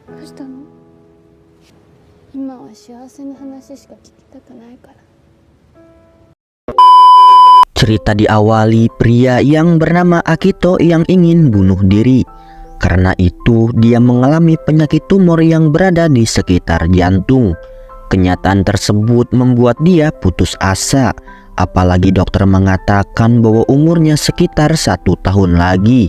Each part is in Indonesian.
どうしたの？今は幸せな話しか聞きたくないから。Cerita diawali pria yang bernama Akito yang ingin bunuh diri. Karena itu dia mengalami penyakit tumor yang berada di sekitar jantung. Kenyataan tersebut membuat dia putus asa. Apalagi dokter mengatakan bahwa umurnya sekitar 1 tahun lagi.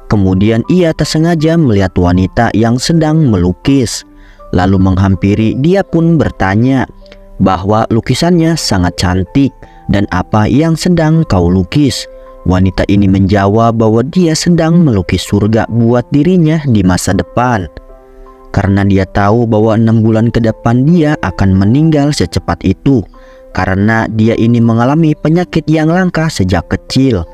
Kemudian ia tersengaja melihat wanita yang sedang melukis. Lalu menghampiri, dia pun bertanya bahwa lukisannya sangat cantik dan apa yang sedang kau lukis. Wanita ini menjawab bahwa dia sedang melukis surga buat dirinya di masa depan. Karena dia tahu bahwa 6 bulan ke depan dia akan meninggal secepat itu. Karena dia ini mengalami penyakit yang langka sejak kecil.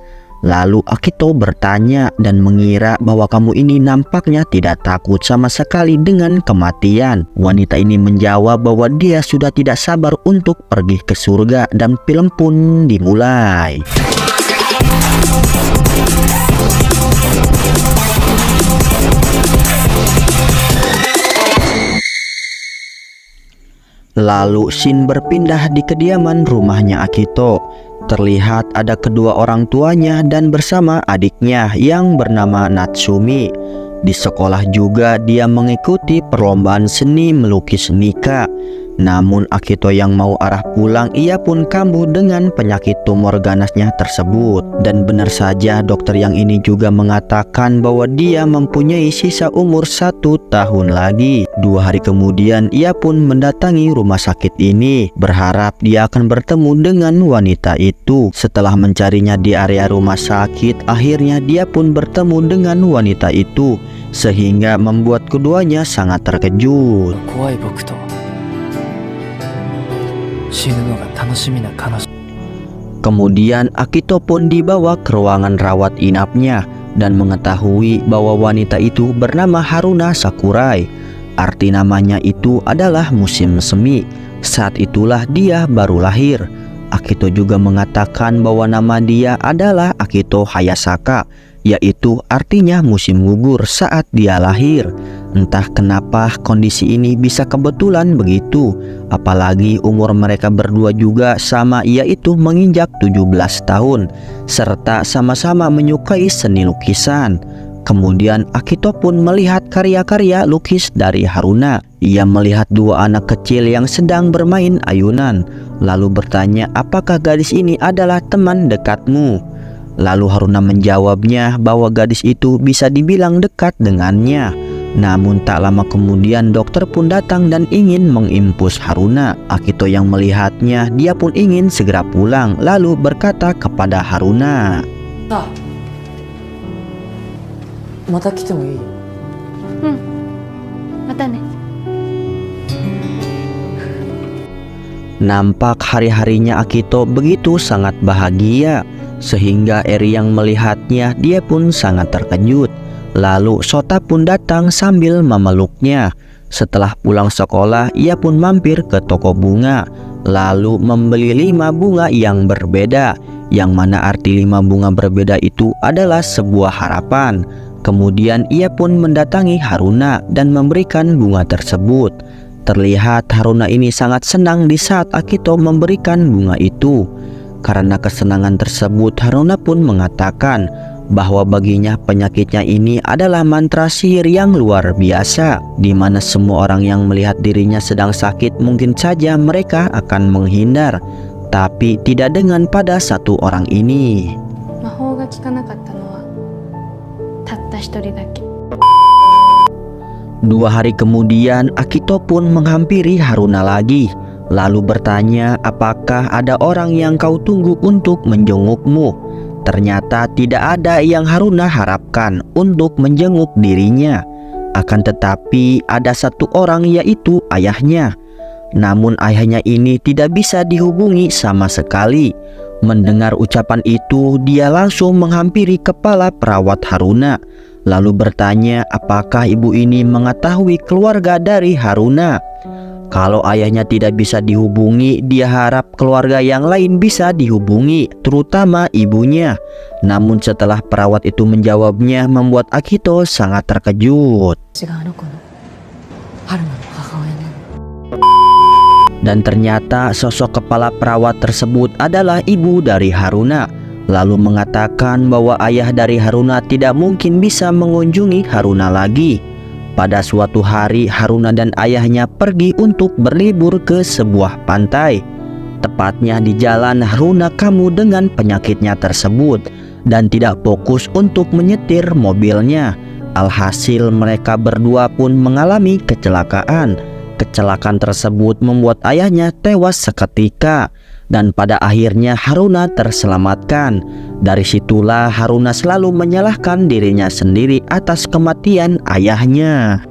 Lalu Akito bertanya dan mengira bahwa kamu ini nampaknya tidak takut sama sekali dengan kematian. Wanita ini menjawab bahwa dia sudah tidak sabar untuk pergi ke surga dan film pun dimulai. Lalu scene berpindah di kediaman rumahnya Akito. Terlihat ada kedua orang tuanya dan bersama adiknya yang bernama Natsumi. Di sekolah juga dia mengikuti perlombaan seni melukis Nika. Namun Akito yang mau arah pulang, ia pun kambuh dengan penyakit tumor ganasnya tersebut. Dan benar saja dokter yang ini juga mengatakan bahwa dia mempunyai sisa umur 1 tahun lagi. 2 hari kemudian ia pun mendatangi rumah sakit ini, berharap dia akan bertemu dengan wanita itu. Setelah mencarinya di area rumah sakit, akhirnya dia pun bertemu dengan wanita itu, sehingga membuat keduanya sangat terkejut. Kemudian Akito pun dibawa ke ruangan rawat inapnya dan mengetahui bahwa wanita itu bernama Haruna Sakurai. Arti namanya itu adalah musim semi. Saat itulah dia baru lahir. Akito juga mengatakan bahwa nama dia adalah Akito Hayasaka, yaitu artinya musim gugur saat dia lahir. Entah kenapa kondisi ini bisa kebetulan begitu, apalagi umur mereka berdua juga sama, yaitu menginjak 17 tahun, serta sama-sama menyukai seni lukisan. Kemudian Akito pun melihat karya-karya lukis dari Haruna. Ia melihat 2 anak kecil yang sedang bermain ayunan, lalu bertanya apakah gadis ini adalah teman dekatmu. Lalu Haruna menjawabnya bahwa gadis itu bisa dibilang dekat dengannya. Namun tak lama kemudian dokter pun datang dan ingin mengimpus Haruna. Akito yang melihatnya, dia pun ingin segera pulang, lalu berkata kepada Haruna, Mata ne. Nampak hari-harinya Akito begitu sangat bahagia, sehingga Eri yang melihatnya dia pun sangat terkejut. Lalu Sota pun datang sambil memeluknya. Setelah pulang sekolah, ia pun mampir ke toko bunga, lalu membeli 5 bunga yang berbeda, yang mana arti 5 bunga berbeda itu adalah sebuah harapan. Kemudian ia pun mendatangi Haruna dan memberikan bunga tersebut. Terlihat Haruna ini sangat senang di saat Akito memberikan bunga itu. Karena kesenangan tersebut, Haruna pun mengatakan bahwa baginya penyakitnya ini adalah mantra sihir yang luar biasa, di mana semua orang yang melihat dirinya sedang sakit mungkin saja mereka akan menghindar, tapi tidak dengan pada satu orang ini. 魔法が効かなかったのはたった一人だけ。 2 hari kemudian Akito pun menghampiri Haruna lagi, lalu bertanya apakah ada orang yang kau tunggu untuk menjengukmu. Ternyata tidak ada yang Haruna harapkan untuk menjenguk dirinya. Akan tetapi ada satu orang, yaitu ayahnya. Namun ayahnya ini tidak bisa dihubungi sama sekali. Mendengar ucapan itu, dia langsung menghampiri kepala perawat Haruna, lalu bertanya apakah ibu ini mengetahui keluarga dari Haruna. Kalau ayahnya tidak bisa dihubungi, dia harap keluarga yang lain bisa dihubungi, terutama ibunya. Namun setelah perawat itu menjawabnya, membuat Akito sangat terkejut. Dan ternyata sosok kepala perawat tersebut adalah ibu dari Haruna, lalu mengatakan bahwa ayah dari Haruna tidak mungkin bisa mengunjungi Haruna lagi. Pada suatu hari Haruna dan ayahnya pergi untuk berlibur ke sebuah pantai. Tepatnya di jalan Haruna kambuh dengan penyakitnya tersebut dan tidak fokus untuk menyetir mobilnya. Alhasil mereka berdua pun mengalami kecelakaan. Kecelakaan tersebut membuat ayahnya tewas seketika dan pada akhirnya Haruna terselamatkan. Dari situlah Haruna selalu menyalahkan dirinya sendiri atas kematian ayahnya.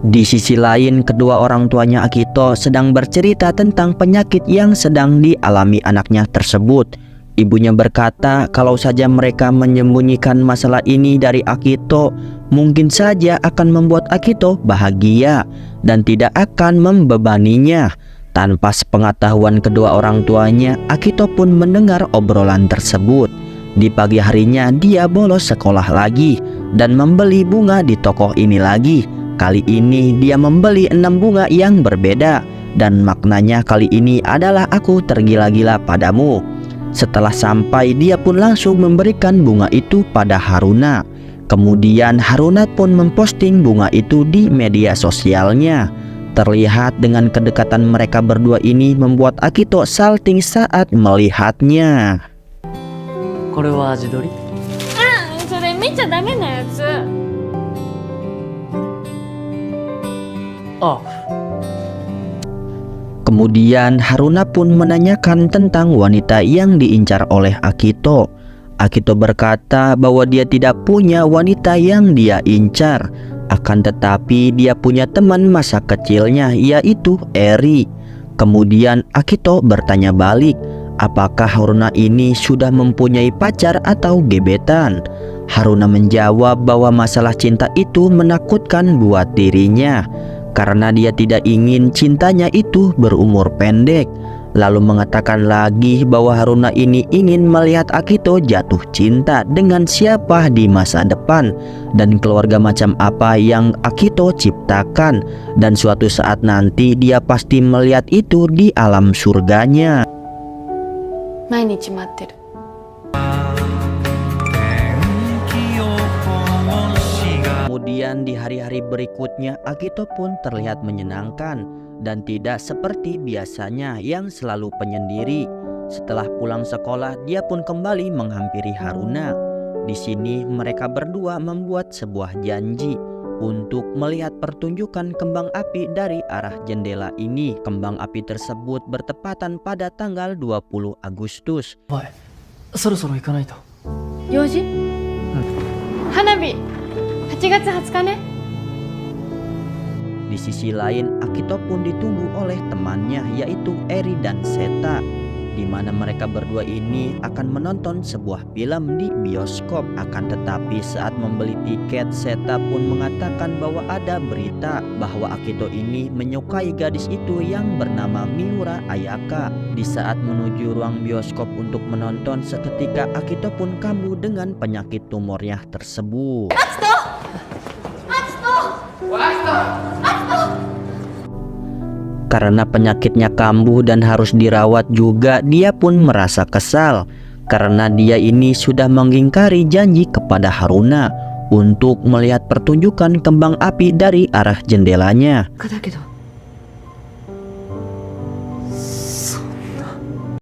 Di sisi lain, kedua orang tuanya Akito sedang bercerita tentang penyakit yang sedang dialami anaknya tersebut. Ibunya berkata kalau saja mereka menyembunyikan masalah ini dari Akito, mungkin saja akan membuat Akito bahagia dan tidak akan membebaninya. Tanpa sepengetahuan kedua orang tuanya, Akito pun mendengar obrolan tersebut. Di pagi harinya dia bolos sekolah lagi dan membeli bunga di toko ini lagi. Kali ini dia membeli 6 bunga yang berbeda dan maknanya kali ini adalah aku tergila-gila padamu. Setelah sampai, dia pun langsung memberikan bunga itu pada Haruna. Kemudian Haruna pun memposting bunga itu di media sosialnya. Terlihat dengan kedekatan mereka berdua ini membuat Akito salting saat melihatnya. Kemudian Haruna pun menanyakan tentang wanita yang diincar oleh Akito. Akito berkata bahwa dia tidak punya wanita yang dia incar. Akan tetapi dia punya teman masa kecilnya yaitu Eri. Kemudian Akito bertanya balik, apakah Haruna ini sudah mempunyai pacar atau gebetan? Haruna menjawab bahwa masalah cinta itu menakutkan buat dirinya karena dia tidak ingin cintanya itu berumur pendek. Lalu mengatakan lagi bahwa Haruna ini ingin melihat Akito jatuh cinta dengan siapa di masa depan dan keluarga macam apa yang Akito ciptakan, dan suatu saat nanti dia pasti melihat itu di alam surganya. Kemudian di hari-hari berikutnya Akito pun terlihat menyenangkan dan tidak seperti biasanya yang selalu penyendiri. Setelah pulang sekolah, dia pun kembali menghampiri Haruna. Di sini mereka berdua membuat sebuah janji untuk melihat pertunjukan kembang api dari arah jendela ini. Kembang api tersebut bertepatan pada tanggal 20 Agustus. Di sisi lain, Akito pun ditunggu oleh temannya yaitu Eri dan Seta, di mana mereka berdua ini akan menonton sebuah film di bioskop. Akan tetapi saat membeli tiket, Seta pun mengatakan bahwa ada berita bahwa Akito ini menyukai gadis itu yang bernama Miura Ayaka. Di saat menuju ruang bioskop untuk menonton, seketika Akito pun kambuh dengan penyakit tumornya tersebut. Karena penyakitnya kambuh dan harus dirawat juga, dia pun merasa kesal karena dia ini sudah mengingkari janji kepada Haruna untuk melihat pertunjukan kembang api dari arah jendelanya.